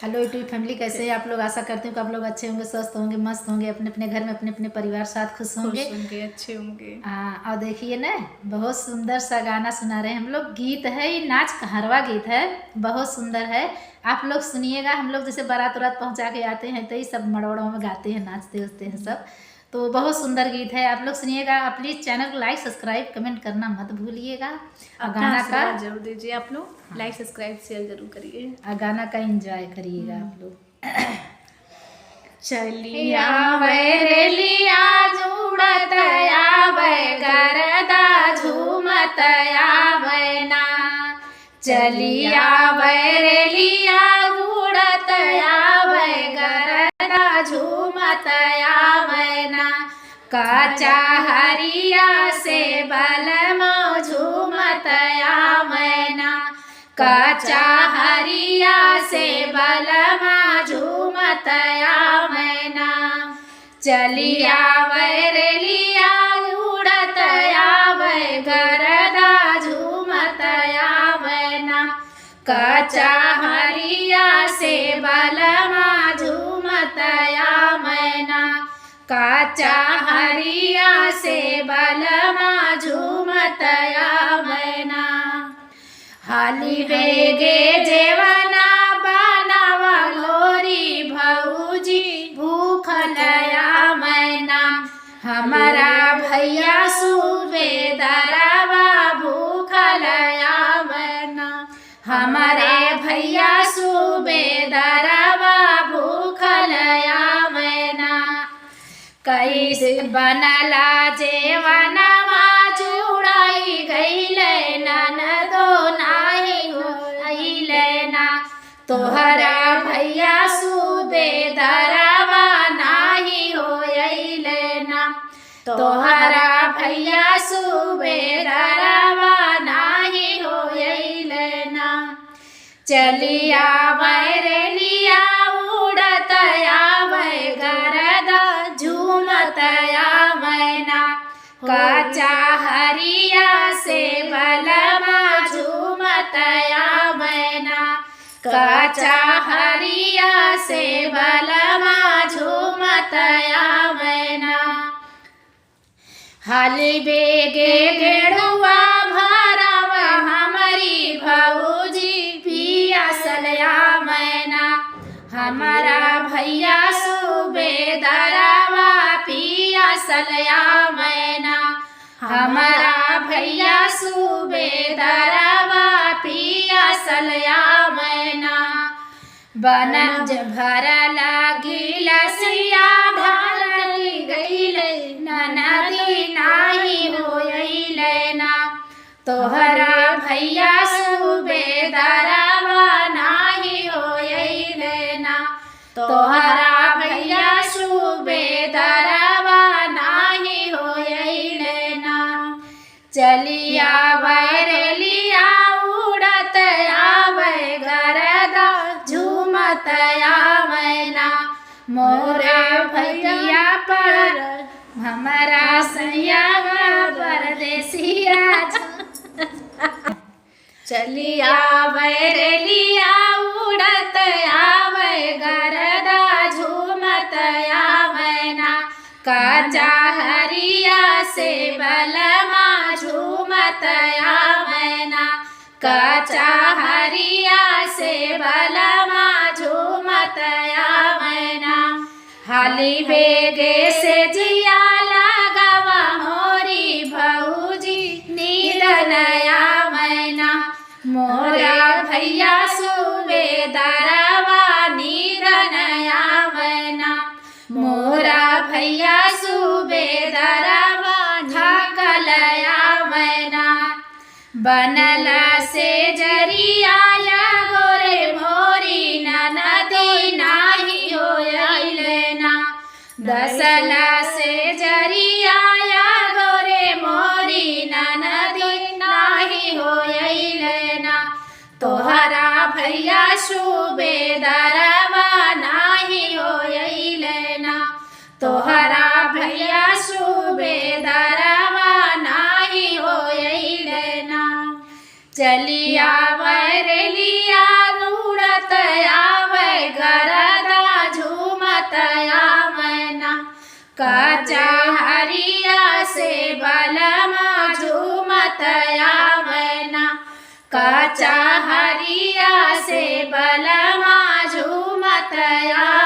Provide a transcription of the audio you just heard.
Hello YouTube family, कैसे हैं आप लोग। आशा करती हूँ कि आप लोग अच्छे होंगे, स्वस्थ होंगे, मस्त होंगे, अपने अपने घर में अपने अपने परिवार साथ खुश होंगे। अच्छे होंगे। हाँ, और देखिए ना, बहुत सुंदर सा गाना सुना रहे हैं हम लोग। गीत है ये, नाच कहरवा गीत है, बहुत सुंदर है। आप लोग सुनिएगा। हम लोग जैसे बारात उरात पहुँचा के आते हैं तो ये सब मड़वड़ों में गाते हैं, नाचते उचते हैं सब। तो बहुत सुंदर गीत है, आप लोग सुनिएगा। प्लीज़ चैनल को लाइक सब्सक्राइब कमेंट करना मत भूलिएगा। और गाना का जरूर दीजिए आप लोग। लाइक सब्सक्राइब शेयर जरूर करिए और गाना का एंजॉय करिएगा आप लोग। चलिया वैरलिया जुड़त आवे गरदा झूमत आवे ना। चलिया वैरलिया जुड़त आवे गरदा झूमत आवे ना। काचा हरिया से बलमो झूमत आवे ना। काचा हरिया से बलमा झूमत आवे ना। चलिया वैरलिया उड़त आवे गरदा झूमत आवे ना। काचा हरिया से बलमा झूमत आवे ना। काचा हरिया से बलमा झूमत आवे ना। हाली बेगे जेवना बनावा लोरी भौजी भूखल मैना। हमारा भैया सूबेदारवा भूखल मैना। हमारे भैया सूबेदारवा भूखल मैना। कैसे बनला जेवनवा जुड़ाई गईले ननदो नाही होइले ना। तोहरा भैया सूबेदारवा नाही होइले ना। तोहरा भैया सूबेदारवा नाही होइले ना। चलिया वैरलिया उड़त आवे गरदा झूमत आवे ना। काचा हरिया से बलमा झूमत आवे ना। काचा हरिया से बलमा झूमत आवे ना। हाली बेगे गेड़ुआ भरावा हमारी भौजी पियासल आवे ना। हमारा भैया सूबेदारवा पियासल आवे ना। हमारा भैया सूबेदारवा पियासल आवे ना। बनज भरला गिलसिया भरली गईले ननदी नाही होइले ना। तोहरा भैया सूबेदारवा नाही होइले ना। तोहरा भैया सूबेदारवा नाही होइले ना। चलिया वैरलिया उड़त आवे गरदा झूमत आवे ना। मोरा भैया पर हमारा सैया परदेसिया। चलिया वैरलिया उड़त आवे गरदा झूमत आवे ना। काचा हरिया से बलमा झूमत आवे ना। काचा हरिया से बलमा झूमत आवे ना। हाली बेगे से जिया लगावा मोरी भौजी नींद आवे ना। मोरा भैया सूबेदारवा नींद आवे ना। मोरा भैया सूबेदारवा थकल आवे ना। बनला से जरिया गोरे मोरी ननदी नाही होइले ना। दसला से जरिया गोरे मोरी ननदी नाही होइले ना। तोहरा भैया सूबेदारवा नाही होइले ना। तोहरा भैया सूबेदारवा नाही होइले ना। चलिया वैरलिया उड़त आवे झूमत आवना कचहरिया से बलमा झूमत आवना कचहरिया से बलमा झूमत आवना।